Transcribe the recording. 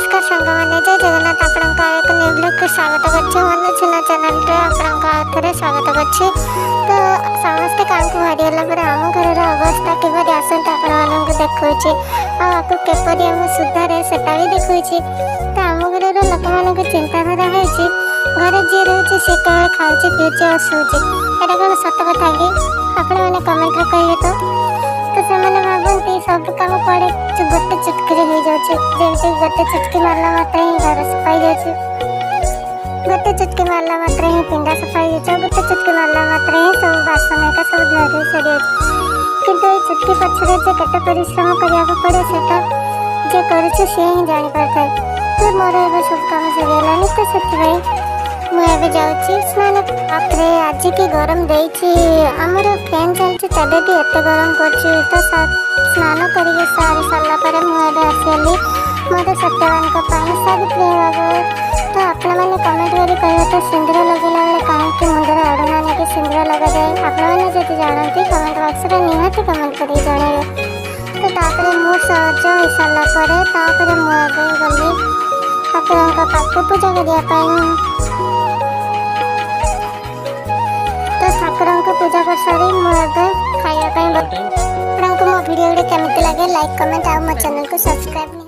नमस्कार सांग मैंने जय जगन्नाथ आपंका एक न्यू ब्लॉग को स्वागत करछे मन छिना चैनल रे आपंका आथरे स्वागत करछे। तो समस्त काम को हारी गला पर आम घर अवस्था केबडी आसंत आपण मानन को देखौछि आ आपको केपरी हम सुधारे सेटा भी देखौछि। तो आम घर रो लोक मानन को चिंताधारा होछि घर जे रहछि से केवल खाउछि पिउछि और सोउछि एटा कोन सत कथा कि आपण माने कमेंट रे कहिए तो ସେମାନେ ଭାବନ୍ତି ସବୁ କାମ ପଡ଼େ ଗୋଟେ ଚୁଟକିରେ ହେଇଯାଉଛି। ଯେମିତି ଗୋଟେ ଚୁଟକି ମାରିଲା ମାତ୍ରେ ହିଁ ଘର ସଫା ହେଇଯାଉଛି, ଗୋଟେ ଚୁଟକି ମାରିଲା ମାତ୍ରେ ହିଁ ପିଣ୍ଡା ସଫା ହେଇଯାଉଛି, ଗୋଟେ ଚୁଟକି ମାରିଲା ମାତ୍ରେ ହିଁ ସବୁ ବାସନ ଏକା ସବୁ ଧୁଆ ଧୁଇ ସରିଯାଉଛି। କିନ୍ତୁ ଏଇ ଚୁଟକି ପଛରେ ଯେ କେତେ ପରିଶ୍ରମ କରିବାକୁ ପଡ଼େ ସେଟା ଯେ କରୁଛି ସିଏ ହିଁ ଜାଣିପାରିଥାଏ। ତ ମୋର ଏବେ ସବୁ କାମ ସରିଗଲାଣି ତ ସେଥିପାଇଁ ମୁଁ ଏବେ ଯାଉଛି ସ୍ନାନ। ତାପରେ ଆଜି କି ଗରମ ଦେଇଛି ଆମର ଫ୍ୟାନ୍ ଚାଲିଛି ତେବେ ବି ଏତେ ଗରମ କରୁଛି। ତ ସ୍ନାନ କରିକି ସାରି ସାରିଲା ପରେ ମୁଁ ଏବେ ଆସିଗଲି ମୋର ସତ୍ୟବାନଙ୍କ ପାଇଁ ସାବିତ୍ରୀ ହେବାକୁ। ତ ଆପଣମାନେ କମେଣ୍ଟ କରି କହିବେ ତ ସିନ୍ଦୁର ଲଗାଇଲା ବେଳେ କାହିଁକି ମୁଣ୍ଡରେ ଓଢ଼ଣା ନେଇକି ସିନ୍ଦୁର ଲଗାଯାଏ? ଆପଣମାନେ ଯଦି ଜାଣନ୍ତି କମେଣ୍ଟ ବକ୍ସରେ ନିହାତି କମେଣ୍ଟ କରିକି ଜଣାଇବେ। ତ ତାପରେ ମୁଁ ସହଜ ହେଇସାରିଲା ପରେ ତାପରେ ମୁଁ ଏବେ ଗଲି ଠାକୁରଙ୍କ ପାଖକୁ ପୂଜା କରିବା ପାଇଁ। ଠାକୁରଙ୍କୁ ପୂଜା କରିସାରି ମୁଁ ଏବେ ଖାଇବା ପାଇଁ। ଆପଣଙ୍କୁ ମୋ ଭିଡ଼ିଓ କେମିତି ଲାଗେ ଲାଇକ୍ କमेंट ଆଉ ମୋ ଚ୍ୟାନେଲକୁ ସବସ୍କ୍ରାଇବ୍